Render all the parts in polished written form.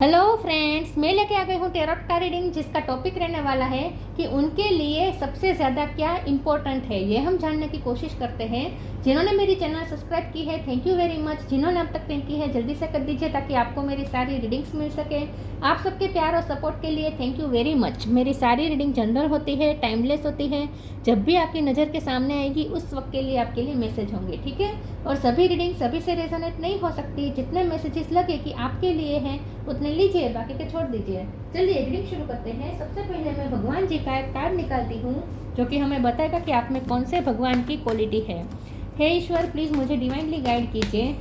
Hello friends, मैं लेके आ गई हूँ टेरोट का रीडिंग, जिसका टॉपिक रहने वाला है कि उनके लिए सबसे ज़्यादा क्या इम्पोर्टेंट है। ये हम जानने की कोशिश करते हैं। जिन्होंने मेरी चैनल सब्सक्राइब की है, थैंक यू वेरी मच। जिन्होंने अब तक नहीं की है, जल्दी से कर दीजिए ताकि आपको मेरी सारी रीडिंग्स मिल सके। आप सबके प्यार और सपोर्ट के लिए थैंक यू वेरी मच। मेरी सारी रीडिंग जनरल होती है, टाइमलेस होती है। जब भी आपकी नज़र के सामने आएगी उस वक्त के लिए आपके लिए मैसेज होंगे, ठीक है। और सभी रीडिंग सभी से रेजोनेट नहीं हो सकती। जितने मैसेजेस लगे कि आपके लिए हैं उतने लीजिए, बाकी के छोड़ दीजिए। चलिए रीडिंग शुरू करते हैं। सबसे पहले मैं भगवान जी का एक कार्ड निकालती हूँ जो कि हमें बताएगा कि आप में कौन से भगवान की क्वालिटी है। हे ईश्वर, प्लीज़ मुझे डिवाइनली गाइड कीजिए।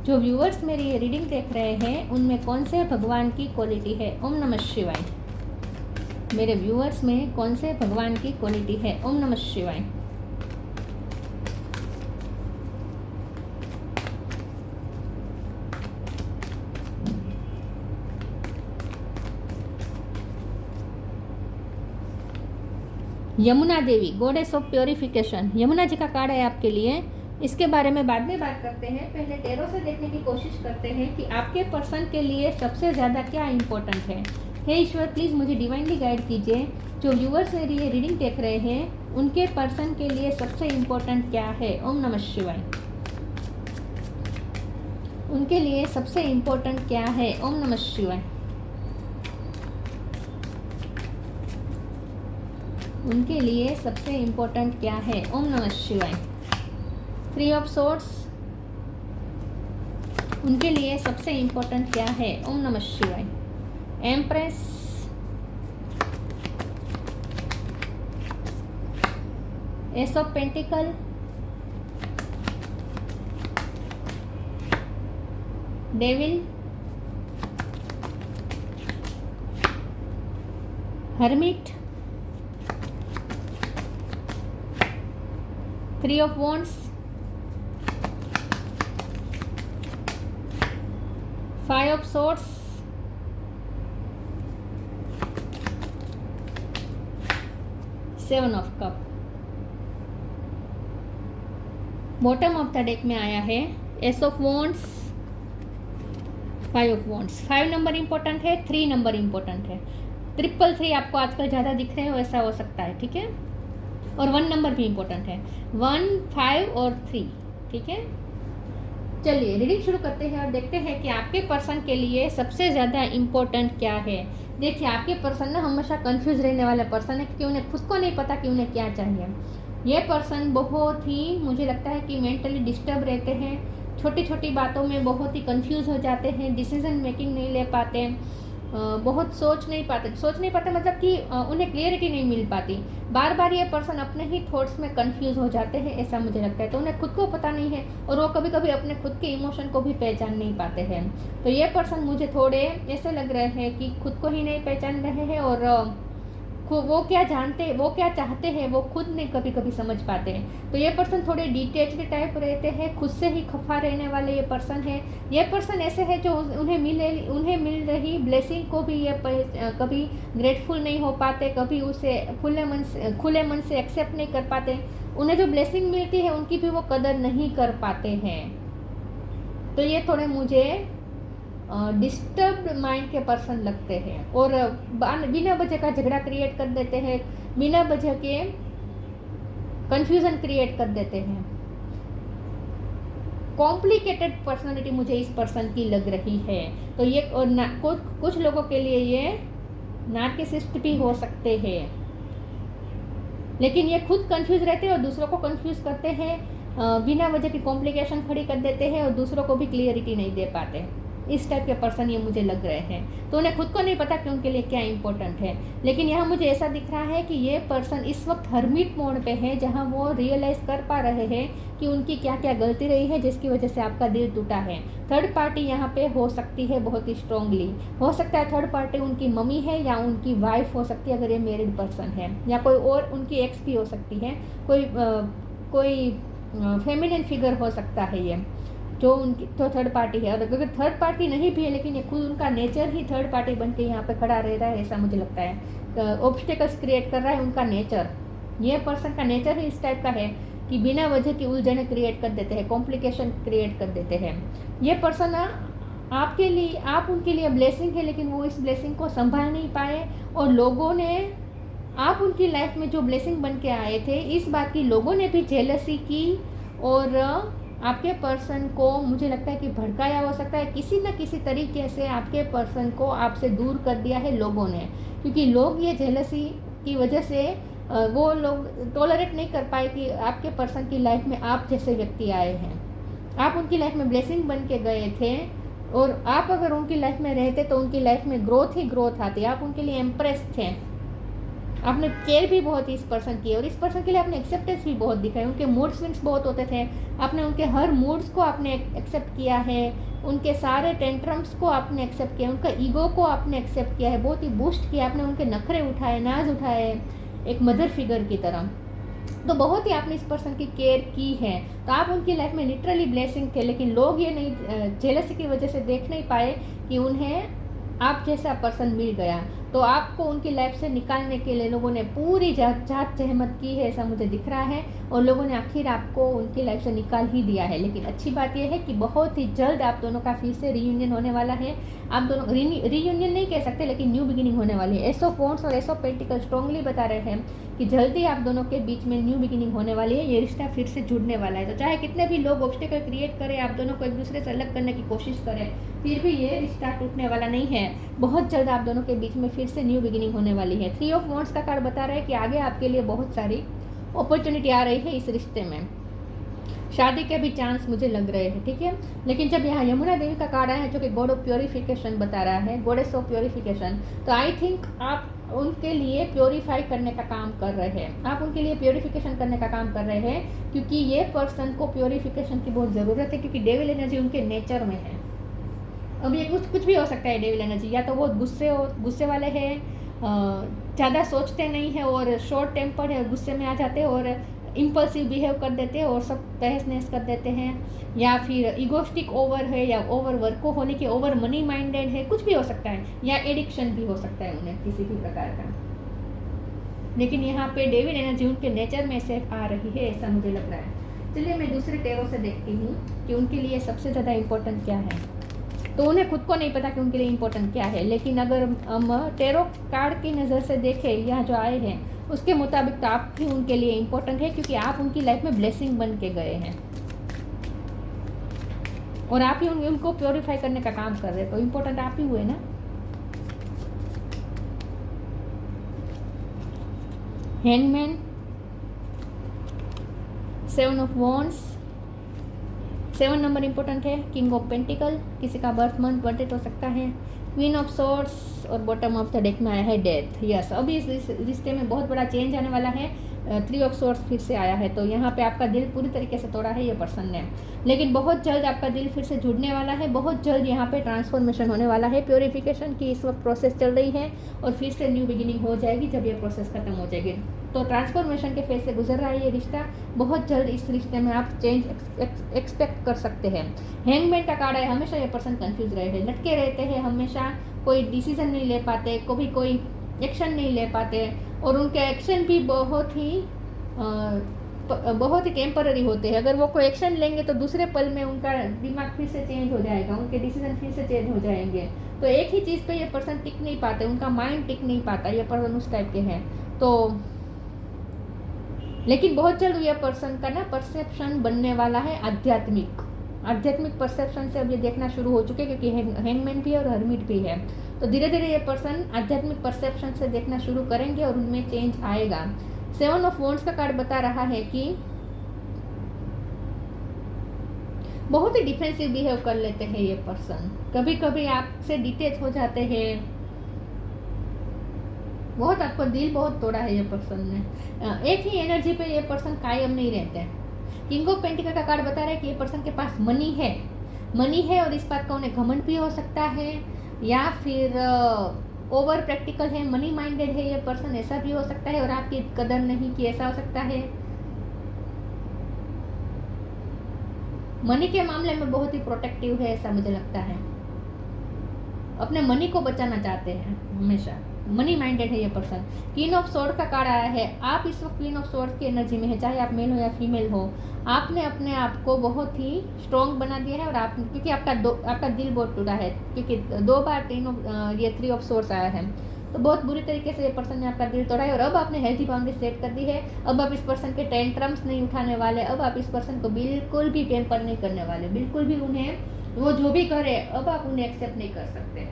जो व्यूअर्स मेरी ये रीडिंग देख रहे हैं उनमें कौन से भगवान की क्वालिटी है। ओम नमः शिवाय। मेरे व्यूअर्स में कौन से भगवान की क्वालिटी है। ओम नमः शिवाय। Yamuna Devi, goddess of purification. Yamuna ji का कार्ड है आपके लिए। इसके बारे में बाद में बात करते हैं। पहले टेरो से देखने की कोशिश करते हैं कि आपके पर्सन के लिए सबसे ज़्यादा क्या इम्पोर्टेंट है। हे ईश्वर, प्लीज़ मुझे डिवाइनली गाइड कीजिए। जो व्यूअर्स मेरी ये रीडिंग देख रहे हैं उनके पर्सन के लिए सबसे इम्पोर्टेंट क्या है। ओम नमः शिवाय। उनके लिए सबसे इम्पोर्टेंट क्या है। ओम नमः शिवाय। उनके लिए सबसे इम्पोर्टेंट क्या है। ओम नमः शिवाय। 3 ऑफ सोर्ड्स, उनके लिए सबसे इम्पोर्टेंट क्या है। ओम नमः शिवाय। Empress, S of pentacle, devil, hermit, 3 of wands, 5 of swords, 7 of cup. Bottom of the deck में आया है S of wands, 5 of wands. 5 number important है, 3 नंबर इंपॉर्टेंट है। 333 आपको आजकल ज़्यादा दिख रहे हो, ऐसा हो सकता है, ठीक है। और 1 नंबर भी इंपॉर्टेंट है, 1, 5 और 3, ठीक है। चलिए रीडिंग शुरू करते हैं और देखते हैं कि आपके पर्सन के लिए सबसे ज़्यादा इम्पोर्टेंट क्या है। देखिए, आपके पर्सन ना हमेशा कंफ्यूज रहने वाला पर्सन है, क्योंकि उन्हें खुद को नहीं पता कि उन्हें क्या चाहिए। ये पर्सन बहुत ही, मुझे लगता है कि मेंटली डिस्टर्ब रहते हैं। छोटी छोटी बातों में बहुत ही कंफ्यूज हो जाते हैं, डिसीजन मेकिंग नहीं ले पाते, बहुत सोच नहीं पाते मतलब कि उन्हें क्लियरिटी नहीं मिल पाती। बार बार ये पर्सन अपने ही थॉट्स में कंफ्यूज हो जाते हैं, ऐसा मुझे लगता है। तो उन्हें खुद को पता नहीं है और वो कभी कभी अपने खुद के इमोशन को भी पहचान नहीं पाते हैं। तो ये पर्सन मुझे थोड़े ऐसे लग रहे हैं कि खुद को ही नहीं पहचान रहे हैं और वो क्या चाहते हैं वो खुद नहीं कभी कभी समझ पाते हैं। तो ये पर्सन थोड़े डिटेच्ड टाइप रहते हैं, खुद से ही खफा रहने वाले ये पर्सन है। ये पर्सन ऐसे है जो उन्हें मिल रही ब्लेसिंग को भी ये कभी ग्रेटफुल नहीं हो पाते, कभी उसे खुले मन से एक्सेप्ट नहीं कर पाते। उन्हें जो ब्लेसिंग मिलती है उनकी भी वो कदर नहीं कर पाते हैं। तो ये थोड़े मुझे डिस्टर्ब्ड माइंड के पर्सन लगते हैं और बिना वजह का झगड़ा क्रिएट कर देते हैं, बिना वजह के कंफ्यूजन क्रिएट कर देते हैं। कॉम्प्लिकेटेड पर्सनालिटी मुझे इस पर्सन की लग रही है। तो ये और कुछ लोगों के लिए ये नार्सिसिस्ट भी हो सकते हैं, लेकिन ये खुद कंफ्यूज रहते हैं और दूसरों को कंफ्यूज करते हैं, बिना वजह की कॉम्प्लिकेशन खड़ी कर देते हैं और दूसरों को भी क्लियरिटी नहीं दे पाते। इस टाइप के पर्सन ये मुझे लग रहे हैं। तो उन्हें खुद को नहीं पता कि उनके लिए क्या इंपॉर्टेंट है। लेकिन यहाँ मुझे ऐसा दिख रहा है कि ये पर्सन इस वक्त हर्मिट मोड पे है, जहाँ वो रियलाइज़ कर पा रहे हैं कि उनकी क्या क्या गलती रही है जिसकी वजह से आपका दिल टूटा है। थर्ड पार्टी यहाँ पे हो सकती है, बहुत ही स्ट्रांगली हो सकता है। थर्ड पार्टी उनकी मम्मी है या उनकी वाइफ हो सकती है अगर ये मैरिड पर्सन है, या कोई और उनकी एक्स भी हो सकती है। कोई फेमिनिन फिगर हो सकता है ये जो उनकी तो थर्ड पार्टी है। और अगर थर्ड पार्टी नहीं भी है लेकिन ये खुद उनका नेचर ही थर्ड पार्टी बन के यहाँ पे खड़ा रह रहा है, ऐसा मुझे लगता है। ऑब्स्टिकल्स क्रिएट कर रहा है उनका नेचर। ये पर्सन का नेचर ही इस टाइप का है कि बिना वजह की उलझने क्रिएट कर देते हैं, कॉम्प्लिकेशन क्रिएट कर देते हैं। ये पर्सन आपके लिए, आप उनके लिए ब्लेसिंग है, लेकिन वो इस ब्लेसिंग को संभाल नहीं पाए, और लोगों ने, आप उनकी लाइफ में जो ब्लेसिंग बन के आए थे, इस बात की लोगों ने भी जेलसी की और आपके पर्सन को मुझे लगता है कि भड़काया हो सकता है, किसी न किसी तरीके से आपके पर्सन को आपसे दूर कर दिया है लोगों ने, क्योंकि लोग ये जेलसी की वजह से वो लोग टॉलरेट नहीं कर पाए कि आपके पर्सन की लाइफ में आप जैसे व्यक्ति आए हैं। आप उनकी लाइफ में ब्लेसिंग बन के गए थे, और आप अगर उनकी लाइफ में रहते तो उनकी लाइफ में ग्रोथ ही ग्रोथ आती। आप उनके लिए इम्प्रेस थे, आपने केयर भी बहुत इस पर्सन की, और इस पर्सन के लिए आपने एक्सेप्टेंस भी बहुत दिखाई। उनके मूड स्विंग्स बहुत होते थे, आपने उनके हर मूड्स को आपने एक्सेप्ट किया है, उनके सारे टेंट्रम्स को आपने एक्सेप्ट किया, उनका ईगो को आपने एक्सेप्ट किया है, बहुत ही बूस्ट किया आपने, उनके नखरे उठाए, नाज उठाए, एक मदर फिगर की तरह। तो बहुत ही आपने इस पर्सन की केयर की है। तो आप उनकी लाइफ में लिटरली ब्लेसिंग थे, लेकिन लोग ये नहीं, जेलसी की वजह से देख नहीं पाए कि उन्हें आप जैसा पर्सन मिल गया। तो आपको उनकी लाइफ से निकालने के लिए लोगों ने पूरी जात जहमत की है, ऐसा मुझे दिख रहा है, और लोगों ने आखिर आपको उनकी लाइफ से निकाल ही दिया है। लेकिन अच्छी बात यह है कि बहुत ही जल्द आप दोनों का फिर से रीयूनियन होने वाला है। आप दोनों रीयूनियन नहीं कह सकते, लेकिन न्यू बिगिनिंग होने वाली है। एस ऑफ वॉन्ड्स और एस ऑफ पेंटिकल स्ट्रांगली बता रहे हैं कि जल्दी आप दोनों के बीच में न्यू बिगिनिंग होने वाली है, ये रिश्ता फिर से जुड़ने वाला है। तो चाहे कितने भी लोग ऑब्स्टेकल क्रिएट करें, आप दोनों को एक दूसरे से अलग करने की कोशिश करें, फिर भी ये रिश्ता टूटने वाला नहीं है। बहुत जल्द आप दोनों के बीच में फिर से न्यू बिगिनिंग होने वाली है। 3 ऑफ वॉन्ड्स का कार्ड बता रहा है कि आगे आपके लिए बहुत सारी अपॉर्चुनिटी आ रही है इस रिश्ते में, शादी के भी चांस मुझे लग रहे हैं, ठीक है। लेकिन जब यहाँ यमुना देवी का कार्ड आया है जो कि गॉड ऑफ प्योरिफिकेशन बता रहा है, गॉडेस ऑफ प्योरिफिकेशन, तो आई थिंक आप उनके लिए प्योरीफाई करने का काम कर रहे हैं, आप उनके लिए प्योरीफिकेशन करने का काम कर रहे हैं, क्योंकि ये पर्सन को प्योरीफिकेशन की बहुत ज़रूरत है, क्योंकि डेविल एनर्जी उनके नेचर में है। अब ये कुछ भी हो सकता है डेविल एनर्जी, या तो वो गुस्से वाले हैं, ज़्यादा सोचते नहीं है और शॉर्ट टेम्पर है, गुस्से में आ जाते हैं और इम्पल्सिव बिहेव कर देते हैं और सब तहस नहस कर देते हैं, या फिर इगोस्टिक ओवर है, या ओवर वर्कोहोलिक है, ओवर मनी माइंडेड है, कुछ भी हो सकता है, या एडिक्शन भी हो सकता है उन्हें किसी भी प्रकार का। लेकिन यहाँ पे डेविल एनर्जी उनके नेचर में से आ रही है, ऐसा मुझे लग रहा है। चलिए मैं दूसरे टेरो से देखती हूँ कि उनके लिए सबसे ज़्यादा इम्पोर्टेंट क्या है। तो उन्हें खुद को नहीं पता कि उनके लिए इम्पोर्टेंट क्या है, लेकिन अगर हम टेरो कार्ड की नज़र से देखें यहाँ जो आए हैं उसके मुताबिक तो आप ही उनके लिए इम्पोर्टेंट है, क्योंकि आप उनकी लाइफ में ब्लेसिंग बन के गए हैं और आप ही उनको प्योरीफाई करने का काम कर रहे हैं, तो इम्पोर्टेंट आप ही हुए ना। Hangman, 7 of wands, 7 number important है। किंग ऑफ पेंटिकल, किसी का बर्थ मंथ बर्थडे हो सकता है। क्वीन ऑफ सोर्ड्स और बॉटम ऑफ द डेक में आया है डेथ। यस, अभी इस रिश्ते में बहुत बड़ा चेंज आने वाला है। 3 ऑफ सोर्ड्स फिर से आया है, तो यहाँ पे आपका दिल पूरी तरीके से तोड़ा है ये पर्सन ने, लेकिन बहुत जल्द आपका दिल फिर से जुड़ने वाला है। बहुत जल्द यहाँ पे ट्रांसफॉर्मेशन होने वाला है। प्योरीफिकेशन की इस वक्त प्रोसेस चल रही है और फिर से न्यू बिगिनिंग हो जाएगी जब ये प्रोसेस खत्म हो जाएगी। तो ट्रांसफॉर्मेशन के फेज से गुजर रहा है ये रिश्ता। बहुत जल्द इस रिश्ते में आप चेंज एक्सपेक्ट कर सकते हैं। हैंगमैन का कार्ड है, हमेशा ये पर्सन कंफ्यूज रहे हैं, लटके रहते हैं, हमेशा कोई डिसीजन नहीं ले पाते, कभी कोई एक्शन नहीं ले पाते, और उनके एक्शन भी बहुत ही टेम्पररी होते हैं। अगर वो कोई एक्शन लेंगे तो दूसरे पल में उनका दिमाग फिर से चेंज हो जाएगा, उनके डिसीजन फिर से चेंज हो जाएंगे। तो एक ही चीज़ पे ये पर्सन टिक नहीं पाते, उनका माइंड टिक नहीं पाता, ये पर्सन उस टाइप के हैं। तो लेकिन बहुत जल्द ये पर्सन का ना परसेप्शन बनने वाला है आध्यात्मिक परसेप्शन से अब ये देखना शुरू हो चुके हैं, क्योंकि हैंगमैन भी है और हर्मिट भी है। तो धीरे धीरे ये पर्सन आध्यात्मिक परसेप्शन से देखना शुरू करेंगे और उनमें चेंज आएगा। 7 ऑफ वॉन्ड्स का कार्ड बता रहा है कि बहुत ही डिफेंसिव बिहेव कर लेते हैं ये पर्सन, कभी कभी आपसे डिटेच हो जाते हैं, बहुत आपको दिल बहुत तोड़ा है ये पर्सन ने। एक ही एनर्जी पे ये पर्सन कायम नहीं रहते। किंग ऑफ पेंटिकल का कार्ड बता रहा है कि ये पर्सन के पास मनी है और इस बात का उन्हें घमंड भी हो सकता है, या फिर ओवर प्रैक्टिकल है, मनी माइंडेड है ये पर्सन, ऐसा भी हो सकता है, और आपकी कदर नहीं की, ऐसा हो सकता है। मनी के मामले में बहुत ही प्रोटेक्टिव है, ऐसा मुझे लगता है, अपने मनी को बचाना चाहते हैं हमेशा। मनी माइंडेड है ये पर्सन। क्वीन ऑफ सोर्ड का कार्ड आया है, आप इस वक्त क्वीन ऑफ सोर्ड की एनर्जी में है, चाहे आप मेल हो या फीमेल हो। आपने अपने आप को बहुत ही स्ट्रॉन्ग बना दिया है, और आप क्योंकि आपका दिल बहुत टूटा है, क्योंकि 2 बार ये 3 ऑफ सोर्ड्स आया है, तो बहुत बुरी तरीके से ये पर्सन ने आपका दिल तोड़ा है। और अब आपने हेल्थी बाउंड्री सेट कर दी है। अब आप इस पर्सन के टेंट्रम्स नहीं उठाने वाले, अब आप इस पर्सन को बिल्कुल भी पैम्पर नहीं करने वाले, बिल्कुल भी उन्हें वो जो भी करे अब आप उन्हें एक्सेप्ट नहीं कर सकते।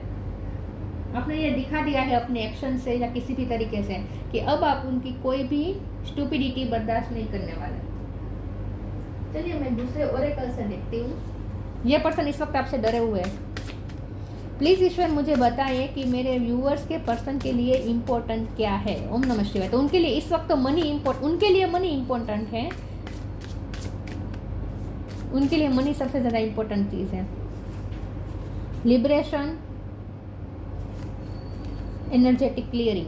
आपने ये दिखा दिया है अपने एक्शन से या किसी भी तरीके से कि अब आप उनकी कोई भी स्टूपिडिटी बर्दाश्त नहीं करने वाले। चलिए मैं दूसरे ओरेकल से देखती हूँ। ये पर्सन इस वक्त आपसे डरे हुए हैं। प्लीज़ ईश्वर मुझे बताइए कि मेरे व्यूअर्स के पर्सन के लिए इम्पोर्टेंट क्या है। ओम नमः शिवाय। तो उनके लिए इस वक्त तो उनके लिए मनी इम्पोर्टेंट है। उनके लिए मनी सबसे ज़्यादा इम्पोर्टेंट चीज़ है। Liberation, energetic clearing,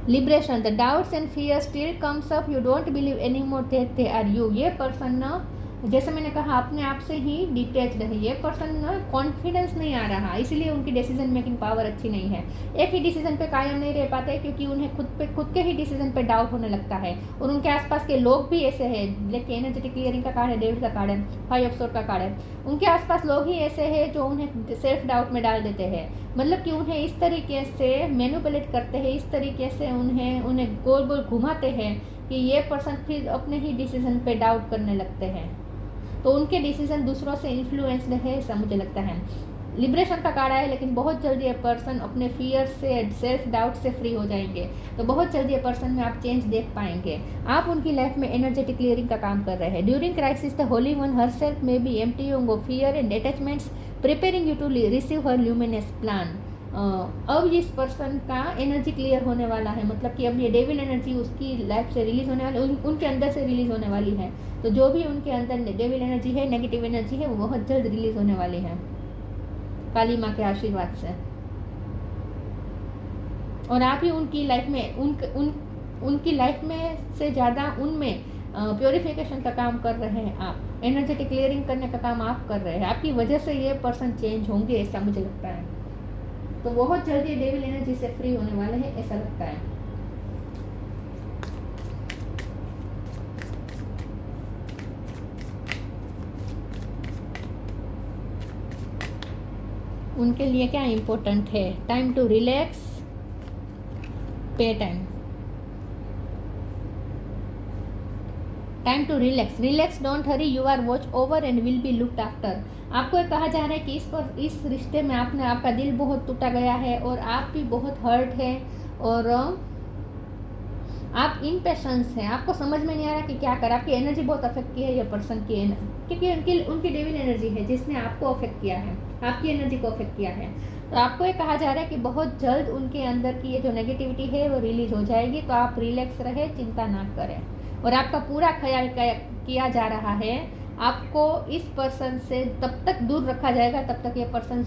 liberation. The doubts and fear still comes up, you don't believe any more that they are you. ये पर्सन ना, जैसे मैंने कहा, अपने आप से ही डिटैच्ड है। ये पर्सन ना कॉन्फिडेंस नहीं आ रहा, इसीलिए उनकी डिसीजन मेकिंग पावर अच्छी नहीं है। एक ही डिसीजन पे कायम नहीं रह पाते, क्योंकि उन्हें खुद के ही डिसीजन पे डाउट होने लगता है। और उनके आसपास के लोग भी ऐसे हैं। लेकिन एनर्जेटिक क्लियरिंग का कार्ड है, डेविड का कार्ड है, 5 ऑफ सोर्ड का कार्ड है। उनके आसपास लोग ही ऐसे हैं जो उन्हें सेल्फ डाउट में डाल देते हैं। मतलब कि उन्हें इस तरीके से मैनिपुलेट करते हैं, इस तरीके से उन्हें गोल गोल घुमाते हैं कि ये पर्सन फिर अपने ही डिसीजन पे डाउट करने लगते हैं। तो उनके डिसीजन दूसरों से इन्फ्लुएंस्ड है, ऐसा मुझे लगता है। लिबरेशन का कार्ड है, लेकिन बहुत जल्दी ये पर्सन अपने फियर से, सेल्फ डाउट से फ्री हो जाएंगे। तो बहुत जल्दी ये पर्सन में आप चेंज देख पाएंगे। आप उनकी लाइफ में एनर्जेटिक क्लियरिंग का काम कर रहे हैं। During crisis the holy one herself may be emptying of fear and attachments, preparing you to receive her luminous plan. अब इस पर्सन का एनर्जी क्लियर होने वाला है, मतलब कि अब ये डेविल एनर्जी उसकी लाइफ से रिलीज होने वाली, उनके अंदर से रिलीज होने वाली है। तो जो भी उनके अंदर डेविल एनर्जी है, नेगेटिव एनर्जी है, वो बहुत जल्द रिलीज होने वाली है काली माँ के आशीर्वाद से। और आप ही उनकी लाइफ में उनकी लाइफ में से ज़्यादा उनमें प्योरिफिकेशन का काम कर रहे हैं। आप एनर्जेटिक क्लियरिंग करने का काम आप कर रहे हैं। आपकी वजह से ये पर्सन चेंज होंगे, ऐसा मुझे लगता है। तो बहुत जल्दी डेविल एनर्जी से फ्री होने वाले हैं, ऐसा लगता है। उनके लिए क्या इम्पोर्टेंट है? Time to relax, pay time to relax, don't hurry, you are watch over and will be looked after. आपको कहा जा रहा है कि इस रिश्ते में आपका दिल बहुत टूटा गया है, और आप भी बहुत हर्ट है, और आप इम्पेशंस हैं। आपको समझ में नहीं आ रहा कि क्या करें। आपकी एनर्जी बहुत अफेक्ट की है ये पर्सन की, क्योंकि उनकी डेविल एनर्जी है जिसने आपको अफेक्ट किया है, आपकी एनर्जी को अफेक्ट किया है। तो आपको ये कहा जा रहा है कि बहुत जल्द उनके अंदर की ये जो नेगेटिविटी है वो रिलीज हो जाएगी। तो आप रिलैक्स रहे, चिंता ना करें, और आपका पूरा ख्याल किया जा रहा है। आपको इस पर्सन से तब तक दूर रखा जाएगा तब तक ये पर्सन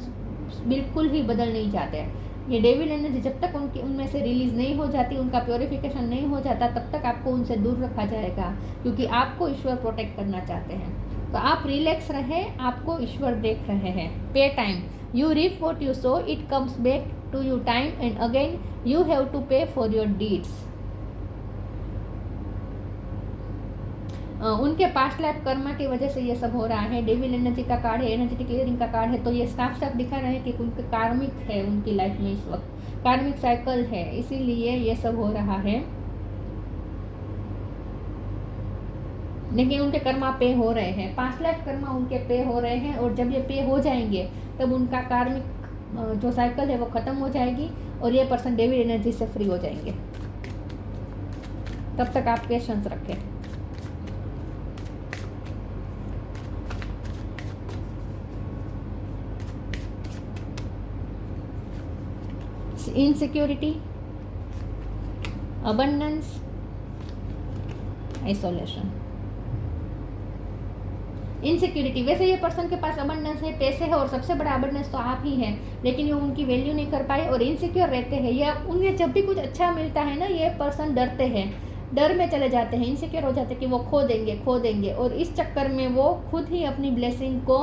बिल्कुल ही बदल नहीं जाते। ये डेविल एनर्जी जब तक उनमें से रिलीज नहीं हो जाती, उनका प्योरिफिकेशन नहीं हो जाता, तब तक आपको उनसे दूर रखा जाएगा, क्योंकि आपको ईश्वर प्रोटेक्ट करना चाहते हैं। तो आप रिलैक्स रहें, आपको ईश्वर देख रहे हैं। Pay time, you reap what you sow, it comes back to you time and again, you have to pay for your deeds. उनके पास्ट लाइफ कर्मा की वजह से ये सब हो रहा है। डेविल एनर्जी का कार्ड है, एनर्जेटिक क्लियरिंग का कार्ड है, तो ये साफ साफ दिखा रहे हैं कि उनके कार्मिक है, उनकी लाइफ में इस वक्त कार्मिक साइकिल है, इसीलिए ये सब हो रहा है। लेकिन उनके कर्मा पे हो रहे हैं, पास्ट लाइफ कर्मा उनके पे हो रहे हैं, और जब ये पे हो जाएंगे तब उनका कार्मिक जो साइकिल है वो खत्म हो जाएगी, और ये पर्सन डेविल एनर्जी से फ्री हो जाएंगे। तब तक आप पेशेंस रखें। Insecurity, abundance, isolation. इनसिक्योरिटी, वैसे ये पर्सन के पास अबंडेंस है, पैसे है, और सबसे बड़ा अबंडेंस तो आप ही हैं, लेकिन ये उनकी वैल्यू नहीं कर पाए और इनसिक्योर रहते हैं। या उन्हें जब भी कुछ अच्छा मिलता है ना, ये पर्सन डरते हैं, डर में चले जाते हैं, इनसिक्योर हो जाते हैं कि वो खो देंगे, और इस चक्कर में वो खुद ही अपनी ब्लेसिंग को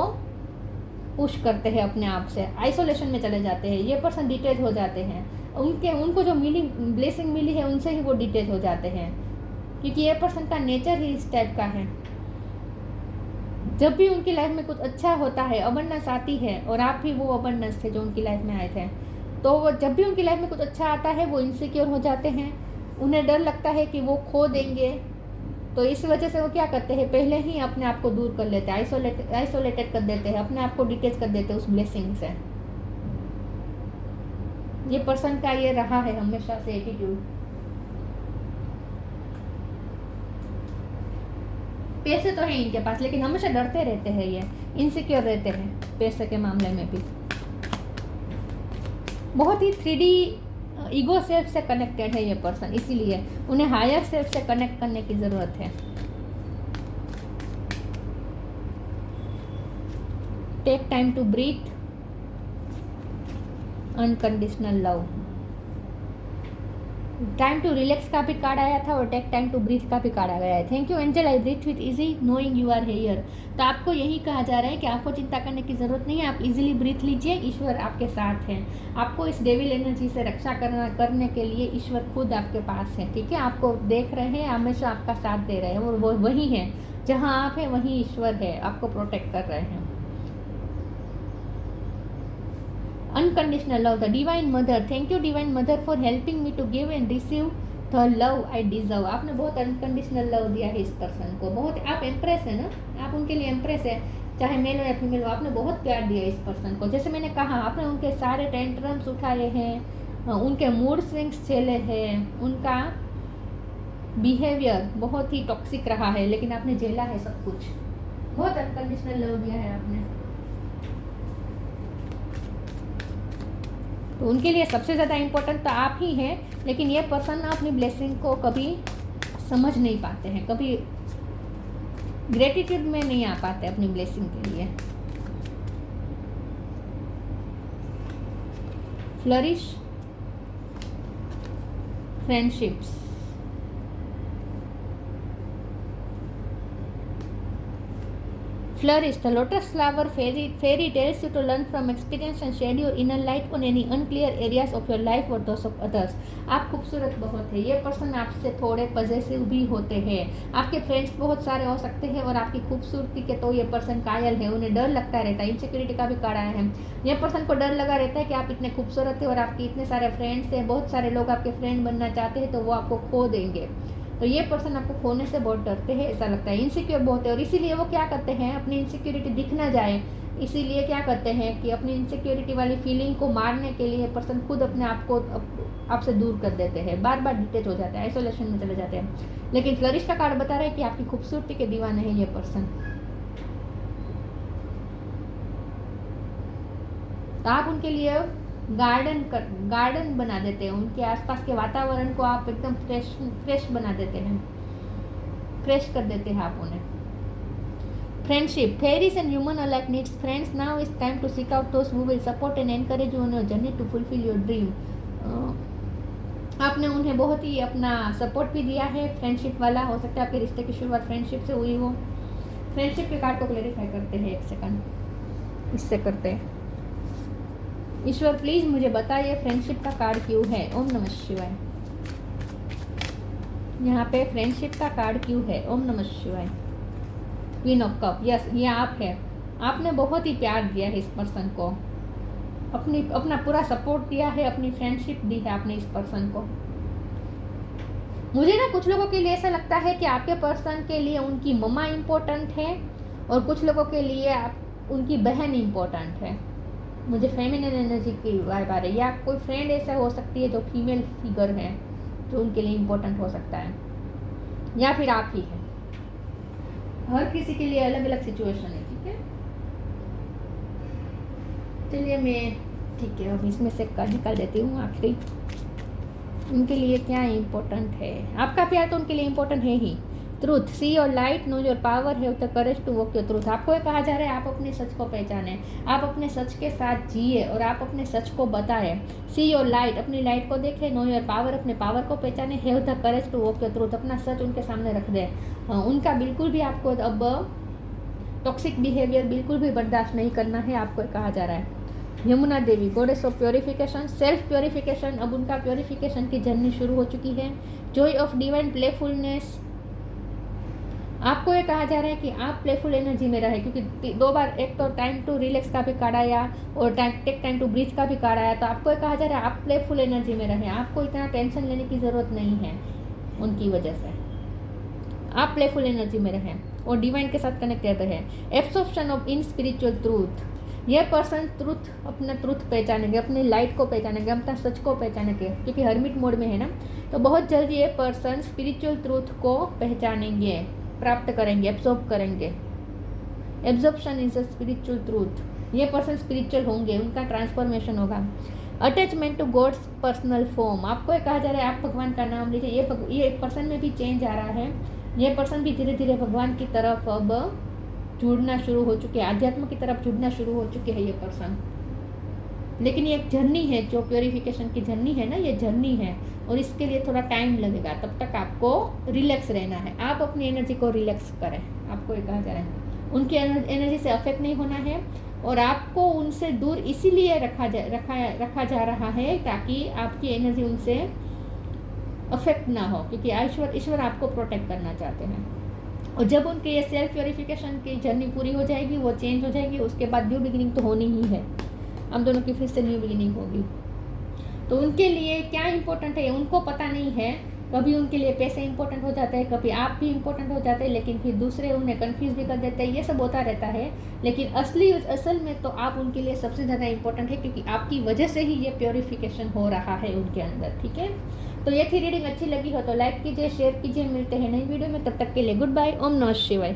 पुश करते हैं अपने आप से, आइसोलेशन में चले जाते हैं। ये पर्सन डिटेच हो जाते हैं, उनको जो ब्लेसिंग मिली है उनसे ही वो डिटेच हो जाते हैं, क्योंकि ये पर्सन का नेचर ही इस टाइप का है। जब भी उनकी लाइफ में कुछ अच्छा होता है, अबंडेंस आती है, और आप भी वो अबंडेंस थे जो उनकी लाइफ में आए थे, तो वो जब भी उनकी लाइफ में कुछ अच्छा आता है वो इनसिक्योर हो जाते हैं, उन्हें डर लगता है कि वो खो देंगे। तो इस वजह से वो क्या करते हैं, पहले ही अपने आप को दूर कर लेते हैं, आइसोलेटेड कर देते हैं, अपने आप को डिटेच कर देते हैं उस ब्लेसिंग से। ये पर्सन का ये रहा है हमेशा से एटीट्यूड। पैसे तो है इनके पास, लेकिन हमेशा डरते रहते हैं, ये इनसिक्योर रहते हैं पैसे के मामले में भी। बहुत ही 3D ईगो सेल्फ से कनेक्टेड है ये पर्सन, इसीलिए उन्हें हायर सेल्फ से कनेक्ट करने की ज़रूरत है। Take time to breathe, unconditional love. Time to relax का भी कार्ड आया था और टेक टाइम टू ब्रीथ का भी कार्ड आ गया है। Thank you angel, I breathe with easy knowing you are here. तो आपको यही कहा जा रहा है कि आपको चिंता करने की ज़रूरत नहीं है, आप इजीली ब्रीथ लीजिए, ईश्वर आपके साथ हैं। आपको इस डेविल एनर्जी से रक्षा करने के लिए ईश्वर खुद आपके पास है, ठीक है। आपको देख रहे हैं, हमेशा आपका साथ दे रहे हैं, और वो वही है जहाँ आप हैं, वहीं ईश्वर है, आपको प्रोटेक्ट कर रहे हैं। Unconditional love, the divine mother. Thank you divine mother for helping me to give and receive the love I deserve. आपने बहुत अनकंडीशनल लव दिया है इस पर्सन को, बहुत। आप एम्प्रेस है ना, आप उनके लिए एम्प्रेस है, चाहे मेल हो या फीमेल हो। आपने बहुत प्यार दिया इस पर्सन को। जैसे मैंने कहा, आपने उनके सारे टेंट्रम्स उठाए हैं, उनके मूड स्विंग्स झेले हैं, उनका बिहेवियर बहुत ही टॉक्सिक रहा है, लेकिन आपने झेला है सब कुछ। बहुत अनकंडीशनल लव दिया है आपने। तो उनके लिए सबसे ज़्यादा इम्पोर्टेंट तो आप ही हैं, लेकिन ये पर्सन अपनी ब्लेसिंग को कभी समझ नहीं पाते हैं, कभी ग्रेटिट्यूड में नहीं आ पाते अपनी ब्लेसिंग के लिए। Flourish, friendships. Flourish. The lotus flower fairy tells you to learn from experience and shed your inner light on any unclear areas of your life or those of others. आप खूबसूरत बहुत है। ये पर्सन आपसे थोड़े possessive भी होते हैं। आपके फ्रेंड्स बहुत सारे हो सकते हैं, और आपकी खूबसूरती के तो ये पर्सन कायल है, उन्हें डर लगता रहता है। इनसिक्योरिटी का भी कार्ड आया है। ये पर्सन को डर लगा रहता है कि आप इतने खूबसूरत हैं और आपके इतने सारे फ्रेंड्स हैं, बहुत सारे लोग आपके फ्रेंड बनना चाहते हैं, तो वो आपको खो देंगे। तो ये पर्सन आपको खोने से बहुत डरते हैं, ऐसा लगता है। इनसिक्योर बहुत है, और इसीलिए वो क्या करते हैं, अपनी इनसिक्योरिटी दिख ना जाए, इसीलिए क्या करते हैं कि अपनी इनसिक्योरिटी वाली फीलिंग को मारने के लिए पर्सन खुद अपने आप को आपसे दूर कर देते हैं, बार बार डिटेच हो जाते हैं, आइसोलेशन में चले जाते हैं। लेकिन फ्लरिश का कार्ड बता रहा है कि आपकी खूबसूरती के दीवाने हैं ये पर्सन। तो आप उनके लिए गार्डन बना देते हैं, उनके आसपास के वातावरण को आप एकदम फ्रेश बना देते हैं, फ्रेश कर देते हैं आप उन्हें। Friendship, fairies and human alike needs friends. Now is time to seek out those who will support and encourage you on your journey to fulfil your dream. आपने उन्हें बहुत ही अपना सपोर्ट भी दिया है, फ्रेंडशिप वाला। हो सकता है आपके रिश्ते की शुरुआत फ्रेंडशिप से हुई हो। फ्रेंडशिप के कार्ड को क्लेरिफाई करते हैं, एक सेकंड इससे करते हैं। ईश्वर प्लीज मुझे बताइए फ्रेंडशिप का कार्ड क्यों है। ओम नमः शिवाय। यहाँ पे फ्रेंडशिप का कार्ड क्यों है। ओम नमः शिवाय। क्वीन ऑफ कप, यस ये आप है। आपने बहुत ही प्यार दिया है इस पर्सन को, अपना पूरा सपोर्ट दिया है, अपनी फ्रेंडशिप दी है आपने इस पर्सन को। मुझे ना कुछ लोगों के लिए ऐसा लगता है कि आपके पर्सन के लिए उनकी मम्मा इम्पोर्टेंट है, और कुछ लोगों के लिए उनकी बहन इम्पोर्टेंट है। मुझे फेमिनिन एनर्जी की वाइब आ रही है, या कोई फ्रेंड ऐसा हो सकती है जो फीमेल फिगर है, जो उनके लिए इम्पोर्टेंट हो सकता है, या फिर आप ही हैं। हर किसी के लिए अलग अलग सिचुएशन है, ठीक है। चलिए ठीक है, अब इसमें से कार्ड निकाल देती हूँ आखिरी। उनके लिए क्या इम्पोर्टेंट है। आपका प्यार तो उनके लिए इम्पोर्टेंट है ही। Truth, see your light, know your power, have the courage to walk your truth. आपको ये कहा जा रहा है आप अपने सच को पहचानें, आप अपने सच के साथ जिए, और आप अपने सच को बताएं। सी योर लाइट, अपनी लाइट को देखें। नो योर पावर, अपने पावर को पहचानें। Have the courage to walk your truth, अपना सच उनके सामने रख दें। उनका बिल्कुल भी आपको अब टॉक्सिक बिहेवियर बिल्कुल भी बर्दाश्त नहीं करना है, आपको कहा जा रहा है। Yamuna Devi goddess of purification, self purification, अब उनका प्योरिफिकेशन की जर्नी शुरू हो चुकी है। जॉय ऑफ डिवाइन प्लेफुलनेस, आपको ये कहा जा रहा है कि आप प्लेफुल एनर्जी में रहे, क्योंकि 2 बार, एक तो टाइम टू रिलैक्स का भी कार्ड आया और टेक टाइम टू ब्रीथ का भी कार्ड आया, तो आपको ये कहा जा रहा है आप प्लेफुल एनर्जी में रहें, आपको इतना टेंशन लेने की ज़रूरत नहीं है उनकी वजह से, आप प्लेफुल एनर्जी में रहें और डिवाइन के साथ कनेक्टेड रहें। Absorption of in spiritual truth, यह पर्सन अपना ट्रूथ पहचानेंगे, अपने लाइट को पहचानेंगे, अपना सच को पहचानेंगे, क्योंकि हर्मिट मोड में है ना, तो बहुत जल्दी ये पर्सन स्पिरिचुअल ट्रूथ को पहचानेंगे, प्राप्त करेंगे, एब्जॉर्ब करेंगे। Absorption is a spiritual truth, ये पर्सन स्पिरिचुअल होंगे, उनका ट्रांसफॉर्मेशन होगा। Attachment to God's personal form, आपको ये कहा जा रहा है आप भगवान का नाम लीजिए, ये पर्सन में भी चेंज आ रहा है, ये पर्सन भी धीरे धीरे भगवान की तरफ अब जुड़ना शुरू हो चुके हैं, आध्यात्म की तरफ जुड़ना शुरू हो चुके हैं ये पर्सन। लेकिन ये एक जर्नी है, जो प्योरिफिकेशन की जर्नी है ना, ये जर्नी है और इसके लिए थोड़ा टाइम लगेगा, तब तक आपको रिलैक्स रहना है, आप अपनी एनर्जी को रिलैक्स करें, आपको ये कहा जा रहा है। उनकी एनर्जी से अफेक्ट नहीं होना है और आपको उनसे दूर इसीलिए रखा जा रहा है ताकि आपकी एनर्जी उनसे अफेक्ट ना हो, क्योंकि ईश्वर आपको प्रोटेक्ट करना चाहते हैं। और जब उनके ये सेल्फ प्योरिफिकेशन की जर्नी पूरी हो जाएगी, वो चेंज हो जाएगी, उसके बाद न्यू बिगिनिंग तो होनी ही है, हम दोनों की फिर से न्यू बिगिनिंग होगी। तो उनके लिए क्या इंपॉर्टेंट है उनको पता नहीं है, कभी उनके लिए पैसे इंपॉर्टेंट हो जाते हैं, कभी आप भी इंपॉर्टेंट हो जाते हैं, लेकिन फिर दूसरे उन्हें कंफ्यूज भी कर देते हैं, ये सब होता रहता है। लेकिन असल में तो आप उनके लिए सबसे ज़्यादा इंपॉर्टेंट है, क्योंकि आपकी वजह से ही ये प्योरिफिकेशन हो रहा है उनके अंदर, ठीक है। तो ये थी रीडिंग, अच्छी लगी हो तो लाइक कीजिए, शेयर कीजिए, मिलते हैं नई वीडियो में, तब तक के लिए गुड बाय, ओम नमः शिवाय।